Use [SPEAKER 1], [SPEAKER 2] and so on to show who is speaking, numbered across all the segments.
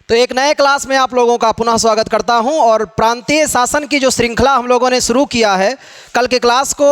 [SPEAKER 1] तो एक नए क्लास में आप लोगों का पुनः स्वागत करता हूं और प्रांतीय शासन की जो श्रृंखला हम लोगों ने शुरू किया है, कल के क्लास को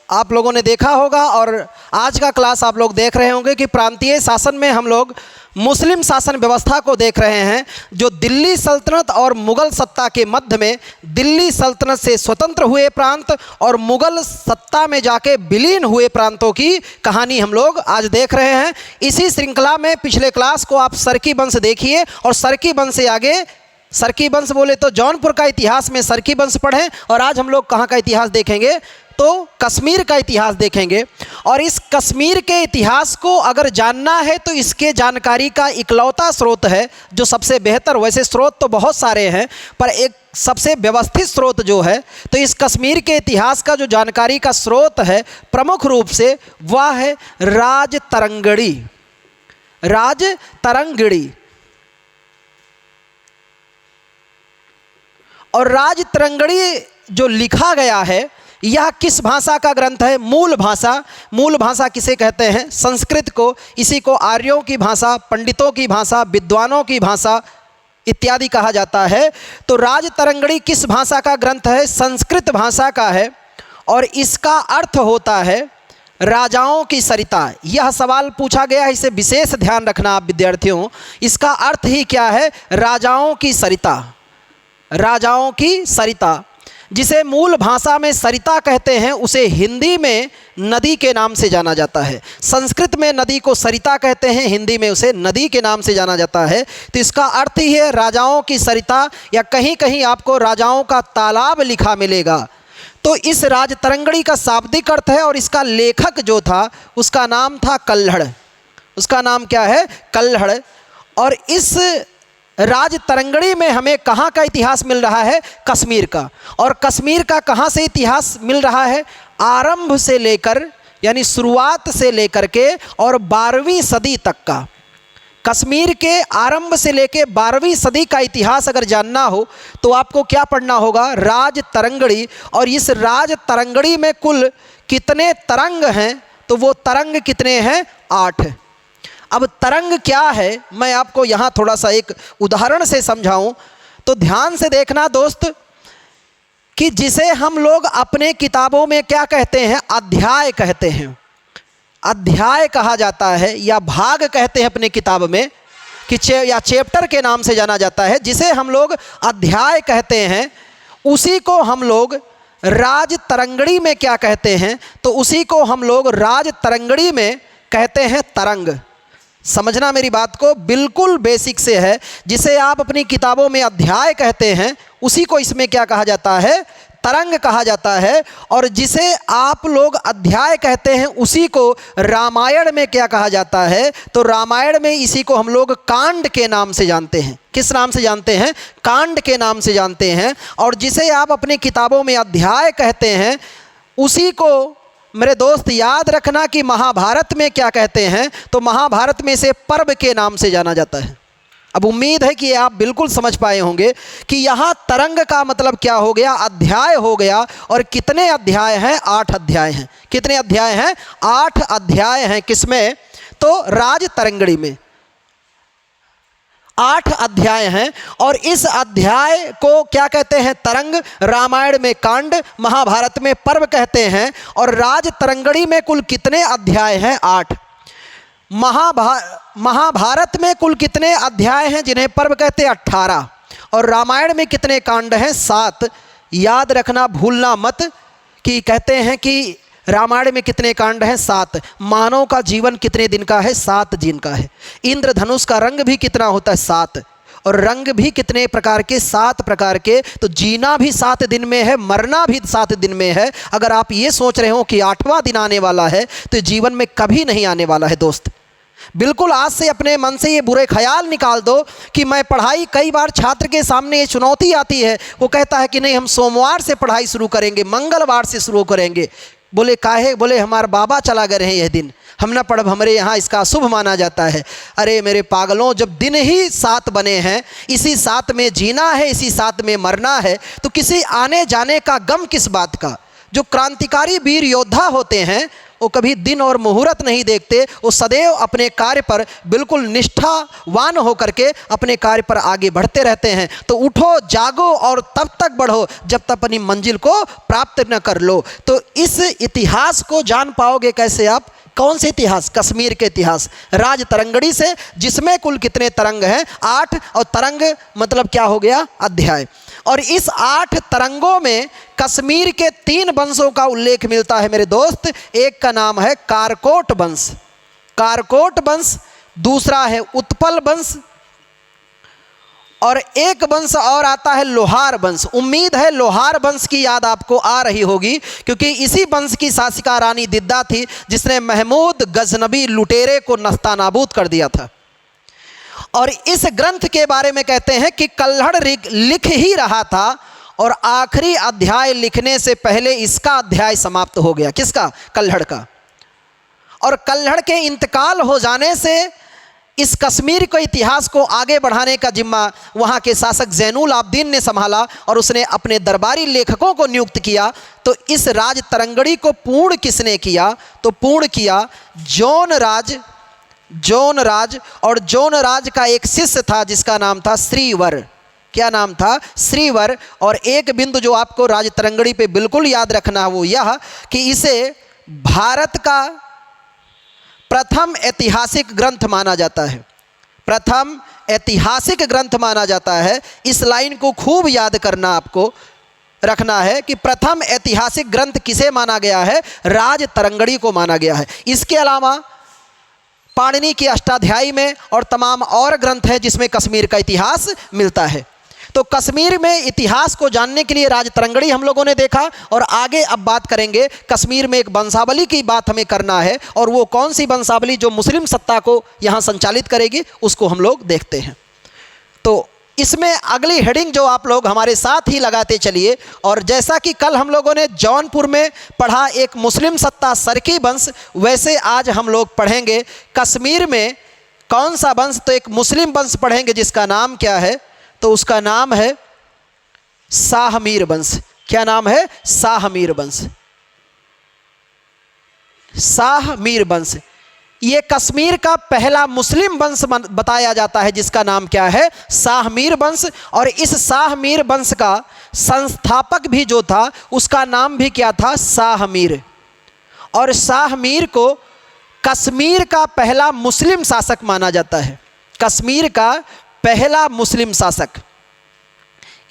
[SPEAKER 1] आप लोगों ने देखा होगा और आज का क्लास आप लोग देख रहे होंगे कि प्रांतीय शासन में हम लोग मुस्लिम शासन व्यवस्था को देख रहे हैं, जो दिल्ली सल्तनत और मुग़ल सत्ता के मध्य में दिल्ली सल्तनत से स्वतंत्र हुए प्रांत और मुग़ल सत्ता में जाके विलीन हुए प्रांतों की कहानी हम लोग आज देख रहे हैं। इसी श्रृंखला में पिछले क्लास को आप सरकी वंश देखिए और सरकी वंश से आगे, सरकी वंश बोले तो जौनपुर का इतिहास में सरकी वंश पढ़ें और आज हम लोग कहाँ का इतिहास देखेंगे तो कश्मीर का इतिहास देखेंगे। और इस कश्मीर के इतिहास को अगर जानना है तो इसके जानकारी का इकलौता स्रोत है जो सबसे बेहतर, वैसे स्रोत तो बहुत सारे हैं पर एक सबसे व्यवस्थित स्रोत जो है, तो इस कश्मीर के इतिहास का जो जानकारी का स्रोत है प्रमुख रूप से वह है राजतरंगिणी। राजतरंगिणी और राजतरंगिणी जो लिखा गया है यह किस भाषा का ग्रंथ है? मूल भाषा किसे कहते हैं? संस्कृत को। इसी को आर्यों की भाषा, पंडितों की भाषा, विद्वानों की भाषा इत्यादि कहा जाता है। तो राजतरंगिणी किस भाषा का ग्रंथ है? संस्कृत भाषा का है और इसका अर्थ होता है राजाओं की सरिता। यह सवाल पूछा गया है, इसे विशेष ध्यान रखना आप विद्यार्थियों। इसका अर्थ ही क्या है? राजाओं की सरिता। राजाओं की सरिता, जिसे मूल भाषा में सरिता कहते हैं, उसे हिंदी में नदी के नाम से जाना जाता है। संस्कृत में नदी को सरिता कहते हैं, हिंदी में उसे नदी के नाम से जाना जाता है। तो इसका अर्थ ही है राजाओं की सरिता, या कहीं कहीं आपको राजाओं का तालाब लिखा मिलेगा। तो इस राजतरंगिणी का शाब्दिक अर्थ है और इसका लेखक जो था उसका नाम था कल्हड़। उसका नाम क्या है? कल्हड़। और इस राजतरंगिणी में हमें कहाँ का इतिहास मिल रहा है? कश्मीर का। और कश्मीर का कहाँ से इतिहास मिल रहा है? आरंभ से लेकर, यानी शुरुआत से लेकर के और 12वीं सदी तक का। कश्मीर के आरंभ से लेकर 12वीं सदी का इतिहास अगर जानना हो तो आपको क्या पढ़ना होगा? राजतरंगिणी। और इस राजतरंगिणी में कुल कितने तरंग हैं? तो वो तरंग कितने हैं? 8। अब तरंग क्या है मैं आपको यहाँ थोड़ा सा एक उदाहरण से समझाऊं तो ध्यान से देखना दोस्त, कि जिसे हम लोग अपने किताबों में क्या कहते हैं? अध्याय कहते हैं। अध्याय कहा जाता है या भाग कहते हैं अपने किताब में, कि या चैप्टर के नाम से जाना जाता है। जिसे हम लोग अध्याय कहते हैं उसी को हम लोग राजतरंगिणी में क्या कहते हैं? तो उसी को हम लोग राजतरंगिणी में कहते हैं तरंग। समझना मेरी बात को, बिल्कुल बेसिक से है। जिसे आप अपनी किताबों में अध्याय कहते हैं उसी को इसमें क्या कहा जाता है? तरंग कहा जाता है। और जिसे आप लोग अध्याय कहते हैं उसी को रामायण में क्या कहा जाता है? तो रामायण में इसी को हम लोग कांड के नाम से जानते हैं। किस नाम से जानते हैं? कांड के नाम से जानते हैं। और जिसे आप अपनी किताबों में अध्याय कहते हैं उसी को मेरे दोस्त याद रखना कि महाभारत में क्या कहते हैं? तो महाभारत में इसे पर्व के नाम से जाना जाता है। अब उम्मीद है कि आप बिल्कुल समझ पाए होंगे कि यहाँ तरंग का मतलब क्या हो गया? अध्याय हो गया। और कितने अध्याय हैं? 8 अध्याय हैं। कितने अध्याय हैं? 8 अध्याय हैं। किसमें? तो राजतरंगिणी में 8 अध्याय हैं। और इस अध्याय को क्या कहते हैं? तरंग। रामायण में कांड, महाभारत में पर्व कहते हैं। और राजतरंगिणी में कुल कितने अध्याय हैं? 8। महाभारत में कुल कितने अध्याय हैं जिन्हें पर्व कहते हैं? 18। और रामायण में कितने कांड हैं? 7। याद रखना, भूलना मत कि कहते हैं कि रामायण में कितने कांड हैं? 7। मानव का जीवन कितने दिन का है? 7 दिन का है। इंद्रधनुष का रंग भी कितना होता है? 7। और रंग भी कितने प्रकार के? 7 प्रकार के। तो जीना भी 7 दिन में है, मरना भी 7 दिन में है। अगर आप ये सोच रहे हो कि 8वां दिन आने वाला है तो जीवन में कभी नहीं आने वाला है दोस्त। बिल्कुल आज से अपने मन से ये बुरे ख्याल निकाल दो कि मैं पढ़ाई, कई बार छात्र के सामने ये चुनौती आती है, वो कहता है कि नहीं हम सोमवार से पढ़ाई शुरू करेंगे, मंगलवार से शुरू करेंगे। बोले काहे? बोले हमारे बाबा चला गए हैं यह दिन, हम ना पढ़ब, हमारे यहाँ इसका अशुभ माना जाता है। अरे मेरे पागलों, जब दिन ही 7 बने हैं, इसी 7 में जीना है, इसी 7 में मरना है, तो किसी आने जाने का गम किस बात का? जो क्रांतिकारी वीर योद्धा होते हैं वो कभी दिन और मुहूर्त नहीं देखते, वो सदैव अपने कार्य पर बिल्कुल निष्ठावान होकर के अपने कार्य पर आगे बढ़ते रहते हैं। तो उठो, जागो और तब तक बढ़ो जब तक अपनी मंजिल को प्राप्त न कर लो। तो इस इतिहास को जान पाओगे कैसे आप? कौन से इतिहास? कश्मीर के इतिहास, राज तरंगड़ी से, जिसमें कुल कितने तरंग हैं? 8। और तरंग मतलब क्या हो गया? अध्याय। और इस 8 तरंगों में कश्मीर के 3 वंशों का उल्लेख मिलता है मेरे दोस्त। एक का नाम है कारकोट वंश, कारकोट वंश, दूसरा है उत्पल वंश, और एक वंश और आता है लोहार वंश। उम्मीद है लोहार वंश की याद आपको आ रही होगी, क्योंकि इसी वंश की शासिका रानी दिद्दा थी जिसने महमूद गजनबी लुटेरे को नस्तानाबूद कर दिया था। और इस ग्रंथ के बारे में कहते हैं कि कल्हड़ लिख ही रहा था और आखिरी अध्याय लिखने से पहले इसका अध्याय समाप्त हो गया। किसका? कल्हड़ का। और कल्हड़ के इंतकाल हो जाने से इस कश्मीर के इतिहास को आगे बढ़ाने का जिम्मा वहाँ के शासक ज़ैनुल आबदीन ने संभाला और उसने अपने दरबारी लेखकों को नियुक्त किया। तो इस राज तरंगड़ी को पूर्ण किसने किया? तो पूर्ण किया जौन राज। और जौन राज का एक शिष्य था जिसका नाम था श्रीवर। क्या नाम था? श्रीवर। और एक बिंदु जो आपको राज तरंगड़ी पे बिल्कुल याद रखना है वो यह कि इसे भारत का प्रथम ऐतिहासिक ग्रंथ माना जाता है, प्रथम ऐतिहासिक ग्रंथ माना जाता है। इस लाइन को खूब याद करना, आपको रखना है कि प्रथम ऐतिहासिक ग्रंथ किसे माना गया है? राज तरंगड़ी को माना गया है। इसके अलावा पाणिनि की अष्टाध्यायी में और तमाम और ग्रंथ हैं जिसमें कश्मीर का इतिहास मिलता है। तो कश्मीर में इतिहास को जानने के लिए राज तरंगड़ी हम लोगों ने देखा। और आगे अब बात करेंगे कश्मीर में एक वंशावली की बात हमें करना है, और वो कौन सी वंशावली जो मुस्लिम सत्ता को यहाँ संचालित करेगी उसको हम लोग देखते हैं। तो इसमें अगली हेडिंग जो आप लोग हमारे साथ ही लगाते चलिए। और जैसा कि कल हम लोगों ने जौनपुर में पढ़ा एक मुस्लिम सत्ता सरकी वंश, वैसे आज हम लोग पढ़ेंगे कश्मीर में कौन सा वंश? तो एक मुस्लिम वंश पढ़ेंगे जिसका नाम क्या है? तो उसका नाम है शाहमीर वंश। क्या नाम है? शाहमीर वंश। शाहमीर वंश ये कश्मीर का पहला मुस्लिम वंश बताया जाता है जिसका नाम क्या है? शाहमीर वंश। और इस शाहमीर वंश का संस्थापक भी जो था उसका नाम भी क्या था? शाहमीर। और शाहमीर को कश्मीर का पहला मुस्लिम शासक माना जाता है, कश्मीर का पहला मुस्लिम शासक।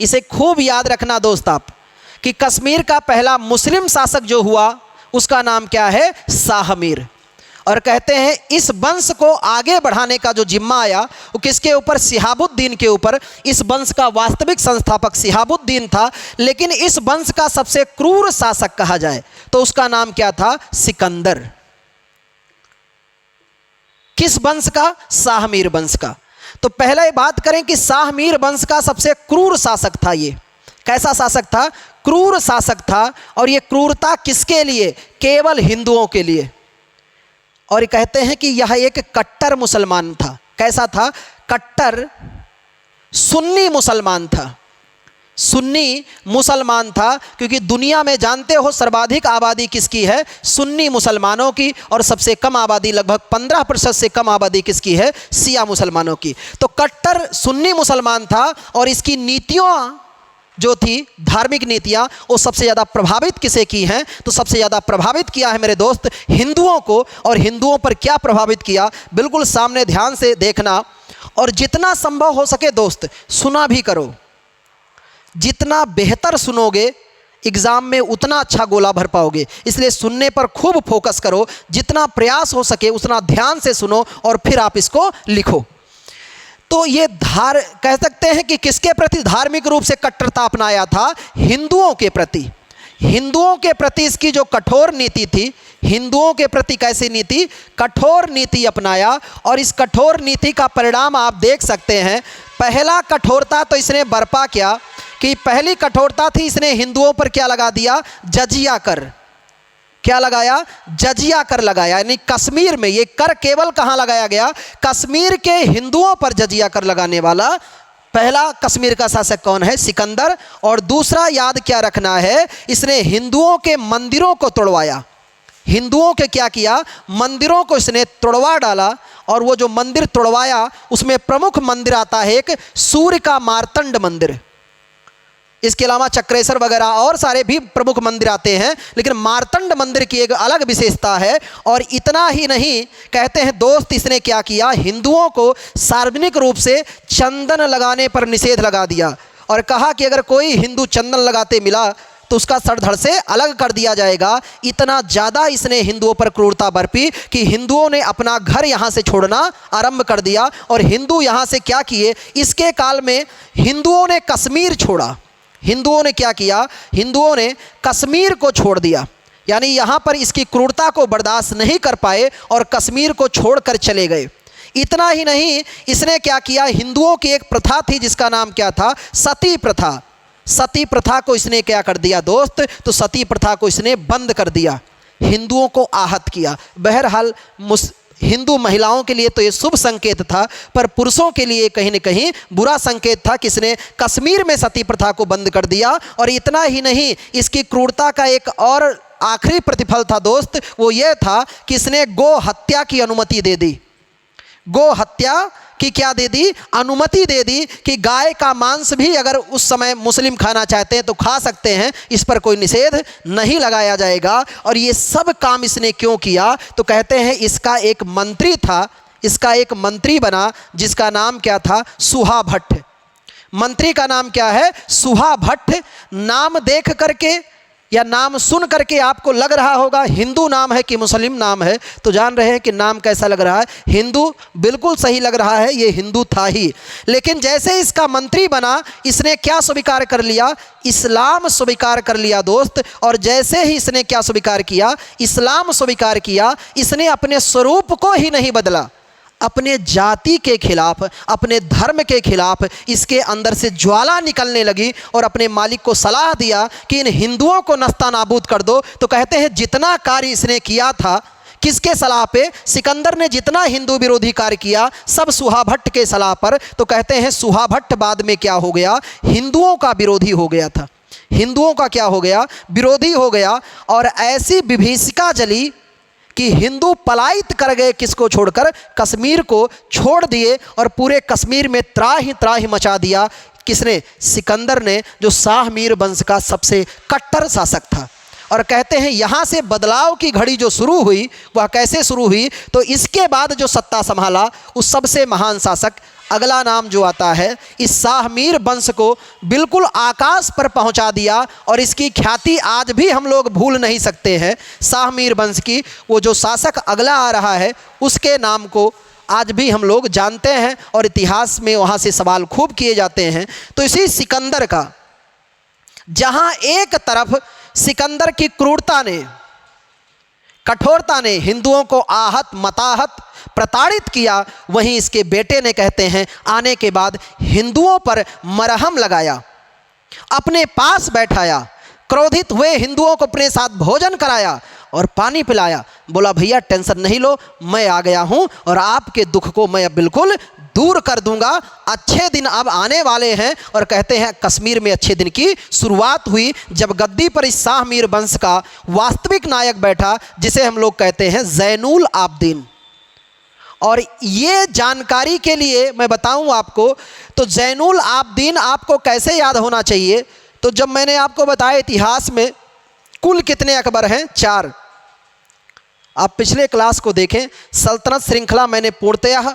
[SPEAKER 1] इसे खूब याद रखना दोस्त आप कि कश्मीर का पहला मुस्लिम शासक जो हुआ उसका नाम क्या है? शाहमीर। और कहते हैं इस वंश को आगे बढ़ाने का जो जिम्मा आया वो किसके ऊपर? शिहाबुद्दीन के ऊपर। इस वंश का वास्तविक संस्थापक शिहाबुद्दीन था, लेकिन इस वंश का सबसे क्रूर शासक कहा जाए तो उसका नाम क्या था? सिकंदर। किस वंश का? शाहमीर वंश का। तो पहले बात करें कि शाहमीर वंश का सबसे क्रूर शासक था। ये कैसा शासक था? क्रूर शासक था। और ये क्रूरता किसके लिए? केवल हिंदुओं के लिए। और कहते हैं कि यह एक कट्टर मुसलमान था। कैसा था? कट्टर सुन्नी मुसलमान था, सुन्नी मुसलमान था। क्योंकि दुनिया में जानते हो सर्वाधिक आबादी किसकी है? सुन्नी मुसलमानों की। और सबसे कम आबादी लगभग 15% से कम आबादी किसकी है? शिया मुसलमानों की। तो कट्टर सुन्नी मुसलमान था और इसकी नीतियाँ जो थी, धार्मिक नीतियाँ, वो सबसे ज़्यादा प्रभावित किसे की हैं? तो सबसे ज़्यादा प्रभावित किया है मेरे दोस्त हिंदुओं को। और हिंदुओं पर क्या प्रभावित किया? बिल्कुल सामने ध्यान से देखना और जितना संभव हो सके दोस्त सुना भी करो। जितना बेहतर सुनोगे एग्ज़ाम में उतना अच्छा गोला भर पाओगे, इसलिए सुनने पर खूब फोकस करो। जितना प्रयास हो सके उतना ध्यान से सुनो और फिर आप इसको लिखो। तो ये कह सकते हैं कि किसके प्रति धार्मिक रूप से कट्टरता अपनाया था? हिंदुओं के प्रति। हिंदुओं के प्रति इसकी जो कठोर नीति थी, हिंदुओं के प्रति कैसी नीति? कठोर नीति अपनाया। और इस कठोर नीति का परिणाम आप देख सकते हैं। पहला कठोरता तो इसने बरपा क्या कि पहली कठोरता थी, इसने हिंदुओं पर क्या लगा दिया? जजिया कर। क्या लगाया? जजिया कर लगाया। यानी कश्मीर में ये कर केवल कहाँ लगाया गया? कश्मीर के हिंदुओं पर जजिया कर लगाने वाला पहला कश्मीर का शासक कौन है? सिकंदर। और दूसरा याद क्या रखना है? इसने हिंदुओं के मंदिरों को तोड़वाया। हिंदुओं के क्या किया, मंदिरों को इसने तोड़वा डाला। और वो जो मंदिर तोड़वाया उसमें प्रमुख मंदिर आता है एक सूर्य का मार्तंड मंदिर। इसके अलावा चक्रेश्वर वगैरह और सारे भी प्रमुख मंदिर आते हैं, लेकिन मार्तंड मंदिर की एक अलग विशेषता है। और इतना ही नहीं, कहते हैं दोस्त इसने क्या किया, हिंदुओं को सार्वजनिक रूप से चंदन लगाने पर निषेध लगा दिया और कहा कि अगर कोई हिंदू चंदन लगाते मिला तो उसका सर धड़ से अलग कर दिया जाएगा। इतना ज़्यादा इसने हिंदुओं पर क्रूरता बरपी कि हिंदुओं ने अपना घर यहाँ से छोड़ना आरंभ कर दिया। और हिंदू यहाँ से क्या किए, इसके काल में हिंदुओं ने कश्मीर छोड़ा। हिंदुओं ने क्या किया, हिंदुओं ने कश्मीर को छोड़ दिया, यानी यहाँ पर इसकी क्रूरता को बर्दाश्त नहीं कर पाए और कश्मीर को छोड़कर चले गए। इतना ही नहीं, इसने क्या किया, हिंदुओं की एक प्रथा थी जिसका नाम क्या था, सती प्रथा। सती प्रथा को इसने क्या कर दिया दोस्त, तो सती प्रथा को इसने बंद कर दिया, हिंदुओं को आहत किया। बहरहाल हिंदू महिलाओं के लिए तो ये शुभ संकेत था, पर पुरुषों के लिए कहीं न कहीं बुरा संकेत था कि इसने कश्मीर में सती प्रथा को बंद कर दिया। और इतना ही नहीं, इसकी क्रूरता का एक और आखिरी प्रतिफल था दोस्त, वो ये था कि इसने गो हत्या की अनुमति दे दी। गो हत्या की क्या दे दी, अनुमति दे दी कि गाय का मांस भी अगर उस समय मुस्लिम खाना चाहते हैं तो खा सकते हैं, इस पर कोई निषेध नहीं लगाया जाएगा। और ये सब काम इसने क्यों किया, तो कहते हैं इसका एक मंत्री था, इसका एक मंत्री बना जिसका नाम क्या था, सुहा भट्ट। मंत्री का नाम क्या है, सुहा भट्ट। नाम देख करके या नाम सुन करके आपको लग रहा होगा हिंदू नाम है कि मुस्लिम नाम है, तो जान रहे हैं कि नाम कैसा लग रहा है, हिंदू बिल्कुल सही लग रहा है, ये हिंदू था ही। लेकिन जैसे इसका मंत्री बना, इसने क्या स्वीकार कर लिया, इस्लाम स्वीकार कर लिया दोस्त। और जैसे ही इसने क्या स्वीकार किया, इस्लाम स्वीकार किया, इसने अपने स्वरूप को ही नहीं बदला, अपने जाति के खिलाफ, अपने धर्म के खिलाफ इसके अंदर से ज्वाला निकलने लगी और अपने मालिक को सलाह दिया कि इन हिंदुओं को नस्ता नाबूद कर दो। तो कहते हैं जितना कार्य इसने किया था, किसके सलाह पे, सिकंदर ने जितना हिंदू विरोधी कार्य किया सब सुहा भट्ट के सलाह पर। तो कहते हैं सुहा भट्ट बाद में क्या हो गया, हिंदुओं का विरोधी हो गया था। हिंदुओं का क्या हो गया, विरोधी हो गया। और ऐसी विभीषिका जली कि हिंदू पलायित कर गए, किसको छोड़कर, कश्मीर को छोड़ दिए। और पूरे कश्मीर में त्राही मचा दिया, किसने, सिकंदर ने, जो शाह मीर वंश का सबसे कट्टर शासक था। और कहते हैं यहाँ से बदलाव की घड़ी जो शुरू हुई, वह कैसे शुरू हुई, तो इसके बाद जो सत्ता संभाला उस सबसे महान शासक, अगला नाम जो आता है, इस शाह मीर वंश को बिल्कुल आकाश पर पहुंचा दिया। और इसकी ख्याति आज भी हम लोग भूल नहीं सकते हैं, शाह मीर वंश की। वो जो शासक अगला आ रहा है उसके नाम को आज भी हम लोग जानते हैं और इतिहास में वहाँ से सवाल खूब किए जाते हैं। तो इसी सिकंदर का, जहाँ एक तरफ सिकंदर की क्रूरता ने, कठोरता ने हिंदुओं को आहत, मताहत, प्रताड़ित किया, वहीं इसके बेटे ने, कहते हैं, आने के बाद हिंदुओं पर मरहम लगाया, अपने पास बैठाया, क्रोधित हुए हिंदुओं को अपने साथ भोजन कराया और पानी पिलाया। बोला भैया टेंशन नहीं लो, मैं आ गया हूं और आपके दुख को मैं अब बिल्कुल दूर कर दूंगा। अच्छे दिन अब आने वाले हैं। और कहते हैं कश्मीर में अच्छे दिन की शुरुआत हुई जब गद्दी पर इस शाह मीर वंश का वास्तविक नायक बैठा, जिसे हम लोग कहते हैं ज़ैनुल आबदीन। और ये जानकारी के लिए मैं बताऊं आपको, तो ज़ैनुल आबदीन आपको कैसे याद होना चाहिए, तो जब मैंने आपको बताया इतिहास में कुल कितने अकबर हैं, 4। आप पिछले क्लास को देखें, सल्तनत श्रृंखला मैंने पूर्णतः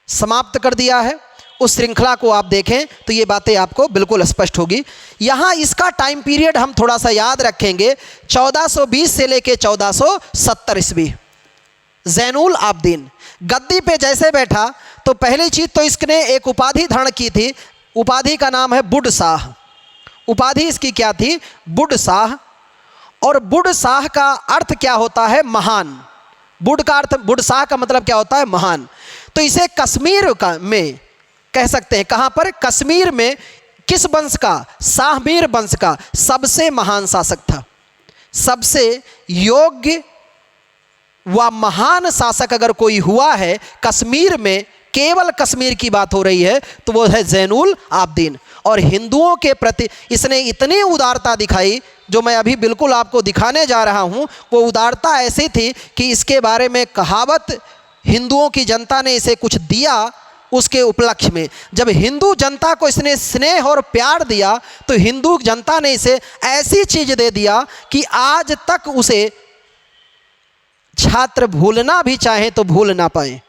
[SPEAKER 1] समाप्त कर दिया है। उस श्रृंखला को आप देखें तो ये बातें आपको बिल्कुल स्पष्ट होगी। यहाँ इसका टाइम पीरियड हम थोड़ा सा याद रखेंगे, 1420 से लेके 1470 ईस्वी। ज़ैनुल आबदीन गद्दी पे जैसे बैठा तो पहली चीज़ तो इसने एक उपाधि धारण की थी, उपाधि का नाम है बुढ़ शाह। उपाधि इसकी क्या थी, बुढ़ शाह। और बुढ़ शाह का अर्थ क्या होता है, महान। बुढ़ का अर्थ, बुढ़ शाह का मतलब क्या होता है, महान। तो इसे कश्मीर का में कह सकते हैं, कहाँ पर, कश्मीर में। किस वंश का, शाह मीर वंश का सबसे महान शासक था। सबसे योग्य व महान शासक अगर कोई हुआ है कश्मीर में, केवल कश्मीर की बात हो रही है, तो वो है ज़ैनुल आबदीन। और हिंदुओं के प्रति इसने इतनी उदारता दिखाई, जो मैं अभी बिल्कुल आपको दिखाने जा रहा हूँ, वो उदारता ऐसी थी कि इसके बारे में कहावत हिंदुओं की जनता ने इसे कुछ दिया उसके उपलक्ष्य में। जब हिंदू जनता को इसने स्नेह और प्यार दिया तो हिंदू जनता ने इसे ऐसी चीज़ दे दिया कि आज तक उसे छात्र भूलना भी चाहे तो भूल ना पाए।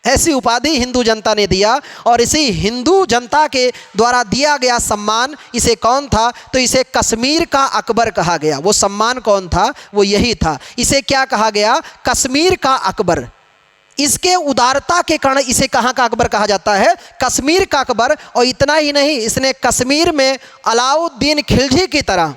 [SPEAKER 1] ऐसी उपाधि हिंदू जनता ने दिया और इसी हिंदू जनता के द्वारा दिया गया सम्मान, इसे कौन था? तो इसे कश्मीर का अकबर कहा गया। वो सम्मान कौन था? वो यही था। इसे क्या कहा गया? कश्मीर का अकबर। इसके उदारता के कारण इसे कहाँ का अकबर कहा जाता है? कश्मीर का अकबर। और इतना ही नहीं, इसने कश्मीर में अलाउद्दीन खिलजी की तरह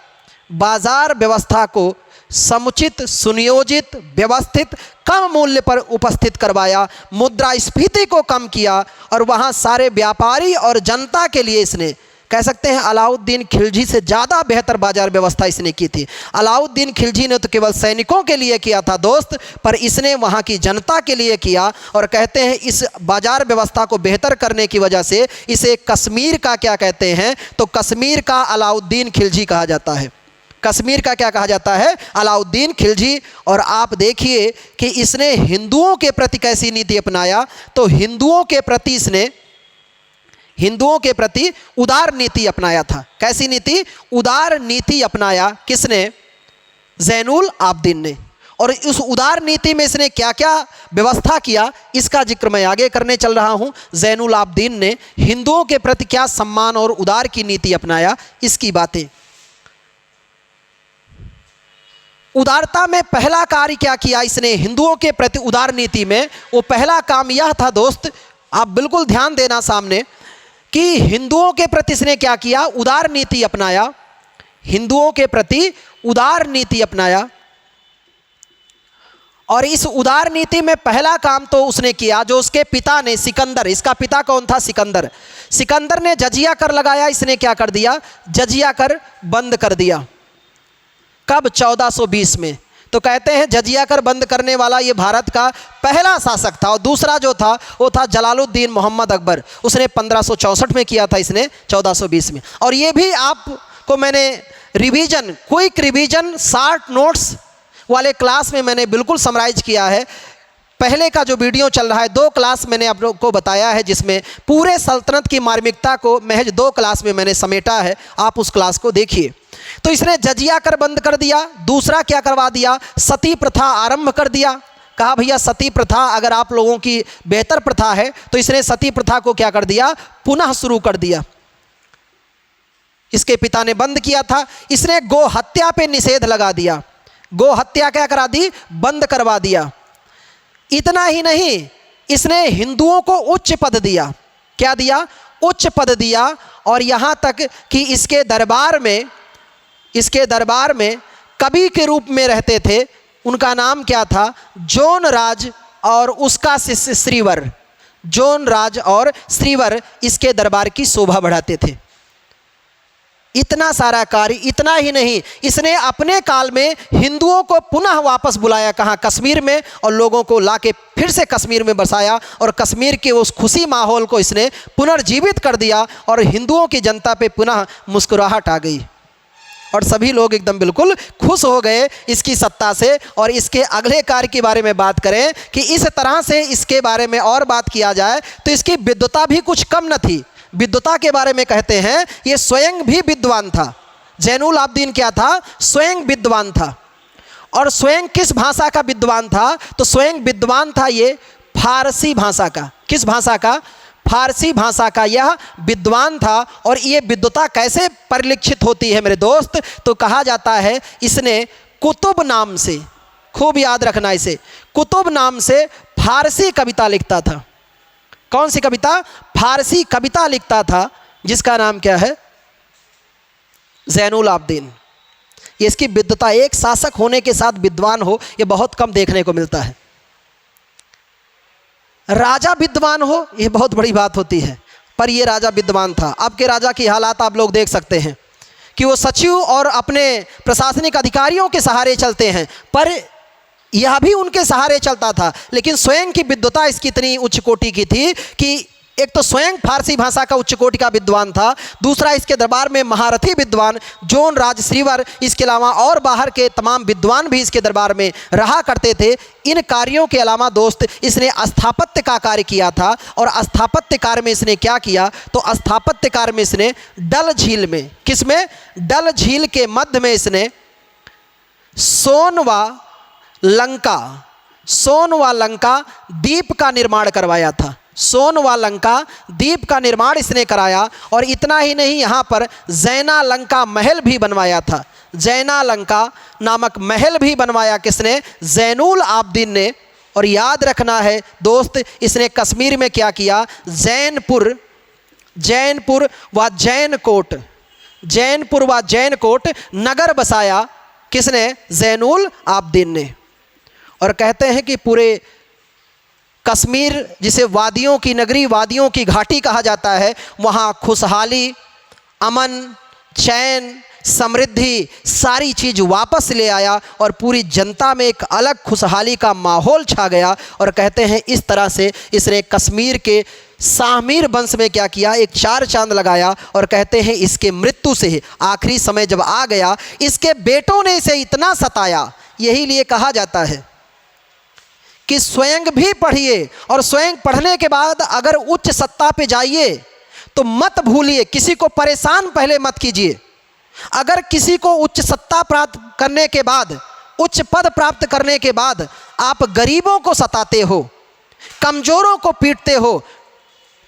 [SPEAKER 1] बाजार व्यवस्था को समुचित, सुनियोजित, व्यवस्थित, कम मूल्य पर उपस्थित करवाया, मुद्रास्फीति को कम किया और वहाँ सारे व्यापारी और जनता के लिए इसने, कह सकते हैं अलाउद्दीन खिलजी से ज़्यादा बेहतर बाजार व्यवस्था इसने की थी। अलाउद्दीन खिलजी ने तो केवल सैनिकों के लिए किया था दोस्त, पर इसने वहाँ की जनता के लिए किया। और कहते हैं इस बाजार व्यवस्था को बेहतर करने की वजह से इसे कश्मीर का क्या कहते हैं? तो कश्मीर का अलाउद्दीन खिलजी कहा जाता है। कश्मीर का क्या कहा जाता है? अलाउद्दीन खिलजी। और आप देखिए कि इसने हिंदुओं के प्रति कैसी नीति अपनाया। तो हिंदुओं के प्रति इसने हिंदुओं के प्रति उदार नीति अपनाया था। कैसी नीति? उदार नीति अपनाया। किसने? ज़ैनुल आबदीन ने। और उस उदार नीति में इसने क्या क्या व्यवस्था किया, इसका जिक्र मैं आगे करने चल रहा हूँ। ज़ैनुल आबदीन ने हिंदुओं के प्रति क्या सम्मान और उदार की नीति अपनाया, इसकी बातें। उदारता में पहला कार्य क्या किया इसने हिंदुओं के प्रति उदार नीति में? वो पहला काम यह था दोस्त, आप बिल्कुल ध्यान देना सामने, कि हिंदुओं के प्रति इसने क्या किया? उदार नीति अपनाया। हिंदुओं के प्रति उदार नीति अपनाया। और इस उदार नीति में पहला काम तो उसने किया जो उसके पिता ने, सिकंदर, इसका पिता कौन था? सिकंदर। सिकंदर ने जजिया कर लगाया। इसने क्या कर दिया? जजिया कर बंद कर दिया। कब? 1420 में। तो कहते हैं जजिया कर बंद करने वाला ये भारत का पहला शासक था। और दूसरा जो था वो था जलालुद्दीन मोहम्मद अकबर। उसने 1564 में किया था, इसने 1420 में। और ये भी आपको मैंने revision, quick revision, short notes वाले क्लास में मैंने बिल्कुल समराइज किया है। पहले का जो वीडियो चल रहा है, 2 क्लास मैंने आप लोग को बताया है, जिसमें पूरे सल्तनत की मार्मिकता को महज 2 क्लास में मैंने समेटा है। आप उस क्लास को देखिए। तो इसने जजिया कर बंद कर दिया। दूसरा क्या करवा दिया? सती प्रथा आरंभ कर दिया। कहा भैया सती प्रथा अगर आप लोगों की बेहतर प्रथा है, तो इसने सती प्रथा को क्या कर दिया? पुनः शुरू कर दिया। इसके पिता ने बंद किया था। इसने गो हत्या पे निषेध लगा दिया। गो हत्या क्या करा दी? बंद करवा दिया। इतना ही नहीं, इसने हिंदुओं को उच्च पद दिया। क्या दिया? उच्च पद दिया। और यहाँ तक कि इसके दरबार में कवि के रूप में रहते थे। उनका नाम क्या था? जोन राज और उसका शिष्य श्रीवर। जोन राज और श्रीवर इसके दरबार की शोभा बढ़ाते थे। इतना सारा कार्य। इतना ही नहीं, इसने अपने काल में हिंदुओं को पुनः वापस बुलाया। कहाँ? कश्मीर में। और लोगों को लाके फिर से कश्मीर में बसाया और कश्मीर के उस खुशी माहौल को इसने पुनर्जीवित कर दिया। और हिंदुओं की जनता पे पुनः मुस्कुराहट आ गई और सभी लोग एकदम बिल्कुल खुश हो गए इसकी सत्ता से। और इसके अगले कार्य के बारे में बात करें कि इस तरह से इसके बारे में और बात किया जाए तो इसकी विद्वता भी कुछ कम न थी। विद्वता के बारे में कहते हैं ये स्वयं भी विद्वान था। ज़ैनुल आबदीन क्या था? स्वयं विद्वान था। और स्वयं किस भाषा का विद्वान था? तो स्वयं विद्वान था ये फारसी भाषा का। किस भाषा का? फारसी भाषा का यह विद्वान था। और ये विद्वता कैसे परिलक्षित होती है मेरे दोस्त? तो कहा जाता है इसने कुतुब नाम से, खूब याद रखना इसे, कुतुब नाम से फारसी कविता लिखता था। कौन सी कविता? फारसी कविता लिखता था, जिसका नाम क्या है? ज़ैनुल आबदीन। ये इसकी विद्वता, एक शासक होने के साथ विद्वान हो, ये बहुत कम देखने को मिलता है। राजा विद्वान हो, ये बहुत बड़ी बात होती है, पर ये राजा विद्वान था। अब के राजा की हालात आप लोग देख सकते हैं कि वो सचिव और अपने प्रशासनिक अधिकारियों के सहारे चलते हैं, पर यह भी उनके सहारे चलता था। लेकिन स्वयं की विद्वता इसकी इतनी उच्च कोटि की थी कि एक तो स्वयं फारसी भाषा का उच्च कोटि का विद्वान था, दूसरा इसके दरबार में महारथी विद्वान जोन राज श्रीवर, इसके अलावा और बाहर के तमाम विद्वान भी इसके दरबार में रहा करते थे। इन कार्यों के अलावा दोस्त इसने स्थापत्य का कार्य किया था, और स्थापत्य कार्य में इसने क्या किया, तो स्थापत्य कार्य में इसने डल झील में, किसमें, डल झील के मध्य में इसने सोनवा लंका द्वीप का निर्माण करवाया था। सोनवा लंका द्वीप का निर्माण इसने कराया, और इतना ही नहीं, यहाँ पर जैना लंका महल भी बनवाया था। जैना लंका नामक महल भी बनवाया किसने, जैनुल आबदीन ने। और याद रखना है दोस्त, इसने कश्मीर में क्या किया, जैनपुर व जैनकोट नगर बसाया, किसने, जैनुल आबदीन ने। और कहते हैं कि पूरे कश्मीर, जिसे वादियों की नगरी, वादियों की घाटी कहा जाता है, वहाँ खुशहाली, अमन, चैन, समृद्धि, सारी चीज़ वापस ले आया, और पूरी जनता में एक अलग खुशहाली का माहौल छा गया। और कहते हैं इस तरह से इसने कश्मीर के शाहमीर वंश में क्या किया, एक चार चांद लगाया। और कहते हैं इसके मृत्यु से आखिरी समय जब आ गया, इसके बेटों ने इसे इतना सताया, यही लिए कहा जाता है कि स्वयं भी पढ़िए, और स्वयं पढ़ने के बाद अगर उच्च सत्ता पे जाइए तो मत भूलिए, किसी को परेशान पहले मत कीजिए। अगर किसी को उच्च सत्ता प्राप्त करने के बाद, उच्च पद प्राप्त करने के बाद आप गरीबों को सताते हो, कमज़ोरों को पीटते हो,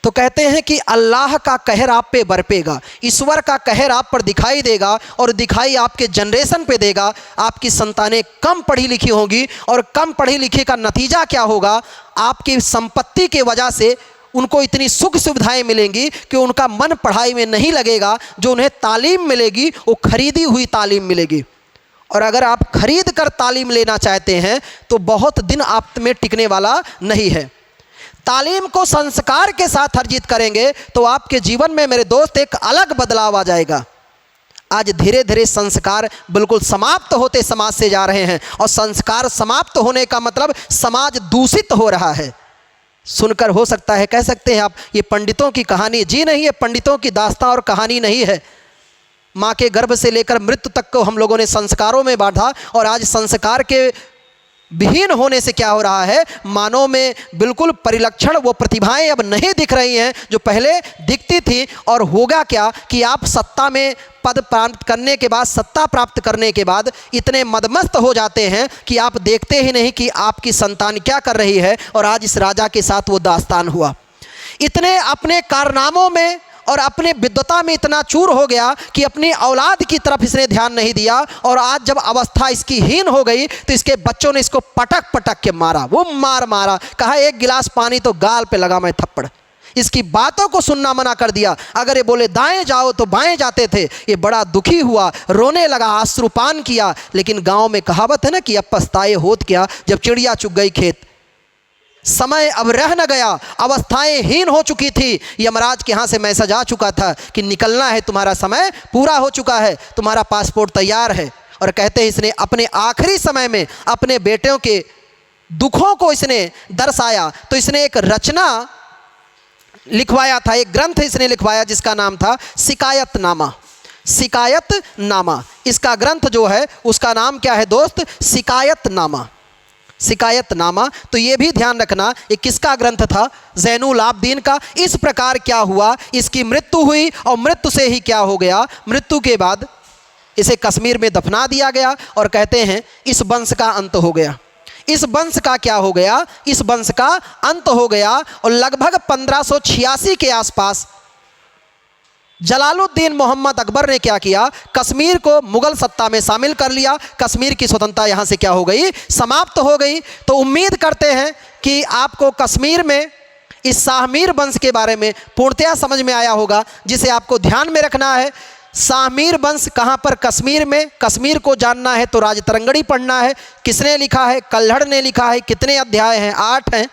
[SPEAKER 1] तो कहते हैं कि अल्लाह का कहर आप पे बरपेगा, ईश्वर का कहर आप पर दिखाई देगा, और दिखाई आपके जनरेशन पे देगा। आपकी संतानें कम पढ़ी लिखी होंगी, और कम पढ़ी लिखी का नतीजा क्या होगा, आपकी संपत्ति के वजह से उनको इतनी सुख सुविधाएं मिलेंगी कि उनका मन पढ़ाई में नहीं लगेगा। जो उन्हें तालीम मिलेगी वो खरीदी हुई तालीम मिलेगी। और अगर आप खरीद कर तालीम लेना चाहते हैं तो बहुत दिन आप में टिकने वाला नहीं है। तालीम को संस्कार के साथ अर्जित करेंगे तो आपके जीवन में मेरे दोस्त एक अलग बदलाव आ जाएगा। आज धीरे धीरे संस्कार बिल्कुल समाप्त होते समाज से जा रहे हैं, और संस्कार समाप्त होने का मतलब समाज दूषित हो रहा है। सुनकर हो सकता है कह सकते हैं आप ये पंडितों की कहानी, जी नहीं, ये पंडितों की दास्तां और कहानी नहीं है। माँ के गर्भ से लेकर मृत्यु तक को हम लोगों ने संस्कारों में बांटा, और आज संस्कार के विहीन होने से क्या हो रहा है, मानव में बिल्कुल परिलक्षण, वो प्रतिभाएं अब नहीं दिख रही हैं जो पहले दिखती थी। और होगा क्या कि आप सत्ता में पद प्राप्त करने के बाद, सत्ता प्राप्त करने के बाद इतने मदमस्त हो जाते हैं कि आप देखते ही नहीं कि आपकी संतान क्या कर रही है। और आज इस राजा के साथ वो दास्तान हुआ। इतने अपने कारनामों में और अपने विद्वता में इतना चूर हो गया कि अपनी औलाद की तरफ इसने ध्यान नहीं दिया। और आज जब अवस्था इसकी हीन हो गई तो इसके बच्चों ने इसको पटक पटक के मारा, वो मारा, कहा एक गिलास पानी तो गाल पे लगा मैं थप्पड़। इसकी बातों को सुनना मना कर दिया। अगर ये बोले दाएं जाओ तो बाएं जाते थे। ये बड़ा दुखी हुआ, रोने लगा, अश्रुपान किया। लेकिन गांव में कहावत है ना कि अब पछताए होत क्या, जब चिड़िया चुग गई खेत। समय अब रह न गया, अवस्थाएं हीन हो चुकी थी। यमराज के यहाँ से मैसेज आ चुका था कि निकलना है, तुम्हारा समय पूरा हो चुका है, तुम्हारा पासपोर्ट तैयार है। और कहते हैं इसने अपने आखिरी समय में अपने बेटों के दुखों को इसने दर्शाया। तो इसने एक रचना लिखवाया था, एक ग्रंथ इसने लिखवाया जिसका नाम था शिकायतनामा। शिकायतनामा, इसका ग्रंथ जो है उसका नाम क्या है दोस्त, शिकायतनामा। शिकायतनामा। तो ये भी ध्यान रखना ये किसका ग्रंथ था, जैनुल आबदीन का। इस प्रकार क्या हुआ, इसकी मृत्यु हुई, और मृत्यु से ही क्या हो गया, मृत्यु के बाद इसे कश्मीर में दफना दिया गया। और कहते हैं इस वंश का अंत हो गया। इस वंश का क्या हो गया, इस वंश का अंत हो गया। और लगभग 1586 के आसपास जलालुद्दीन मोहम्मद अकबर ने क्या किया, कश्मीर को मुगल सत्ता में शामिल कर लिया। कश्मीर की स्वतंत्रता यहाँ से क्या हो गई, समाप्त हो गई। तो उम्मीद करते हैं कि आपको कश्मीर में इस शाहमीर वंश के बारे में पूर्णतया समझ में आया होगा, जिसे आपको ध्यान में रखना है। शाहमीर वंश कहाँ पर, कश्मीर में। कश्मीर को जानना है तो राजतरंगड़ी पढ़ना है। किसने लिखा है, कल्हड़ ने लिखा है। कितने अध्याय हैं, 8 हैं।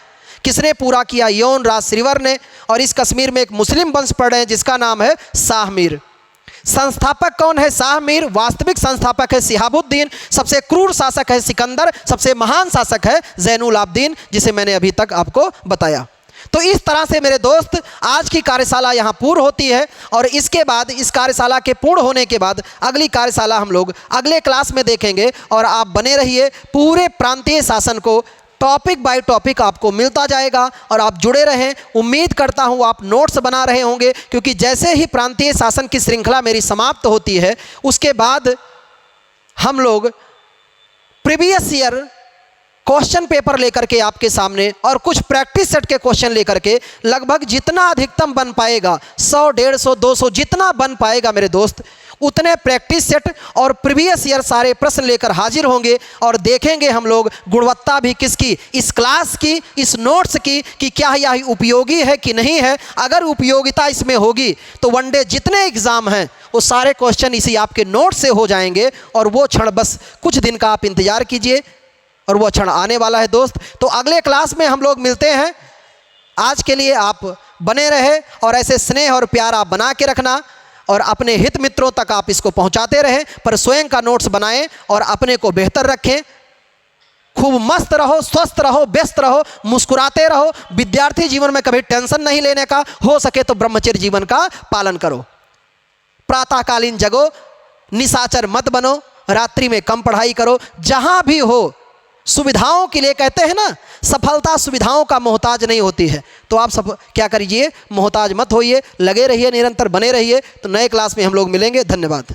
[SPEAKER 1] किसने पूरा किया, यौन राज श्रीवर ने। और इस कश्मीर में एक मुस्लिम वंश पढ़ रहे हैं जिसका नाम है शाहमीर। संस्थापक कौन है, शाहमीर। वास्तविक संस्थापक है शिहाबुद्दीन। सबसे क्रूर शासक है सिकंदर। सबसे महान शासक है जैनुल आबदीन, जिसे मैंने अभी तक आपको बताया। तो इस तरह से मेरे दोस्त आज की कार्यशाला यहाँ पूर्ण होती है और इसके बाद इस कार्यशाला के पूर्ण होने के बाद अगली कार्यशाला हम लोग अगले क्लास में देखेंगे। और आप बने रहिए, पूरे प्रांतीय शासन को टॉपिक बाय टॉपिक आपको मिलता जाएगा और आप जुड़े रहें। उम्मीद करता हूँ आप नोट्स बना रहे होंगे, क्योंकि जैसे ही प्रांतीय शासन की श्रृंखला मेरी समाप्त होती है उसके बाद हम लोग प्रीवियस ईयर क्वेश्चन पेपर लेकर के आपके सामने और कुछ प्रैक्टिस सेट के क्वेश्चन लेकर के लगभग जितना अधिकतम बन पाएगा 100, 150, 200 जितना बन पाएगा मेरे दोस्त, उतने प्रैक्टिस सेट और प्रीवियस ईयर सारे प्रश्न लेकर हाजिर होंगे और देखेंगे हम लोग गुणवत्ता भी किसकी, इस क्लास की, इस नोट्स की, कि क्या यह उपयोगी है कि नहीं है। अगर उपयोगिता इसमें होगी तो वन डे जितने एग्ज़ाम हैं वो सारे क्वेश्चन इसी आपके नोट से हो जाएंगे और वो क्षण बस कुछ दिन का आप इंतज़ार कीजिए और वो क्षण आने वाला है दोस्त। तो अगले क्लास में हम लोग मिलते हैं। आज के लिए आप बने रहे और ऐसे स्नेह और प्यार आप बना के रखना और अपने हित मित्रों तक आप इसको पहुंचाते रहें, पर स्वयं का नोट्स बनाएं और अपने को बेहतर रखें। खूब मस्त रहो, स्वस्थ रहो, व्यस्त रहो, मुस्कुराते रहो। विद्यार्थी जीवन में कभी टेंशन नहीं लेने का, हो सके तो ब्रह्मचर्य जीवन का पालन करो। प्रातःकालीन जगो, निशाचर मत बनो, रात्रि में कम पढ़ाई करो। जहां भी हो सुविधाओं के लिए, कहते हैं ना सफलता सुविधाओं का मोहताज नहीं होती है, तो आप सब क्या करिए, मोहताज मत होइए, लगे रहिए, निरंतर बने रहिए। तो नए क्लास में हम लोग मिलेंगे। धन्यवाद।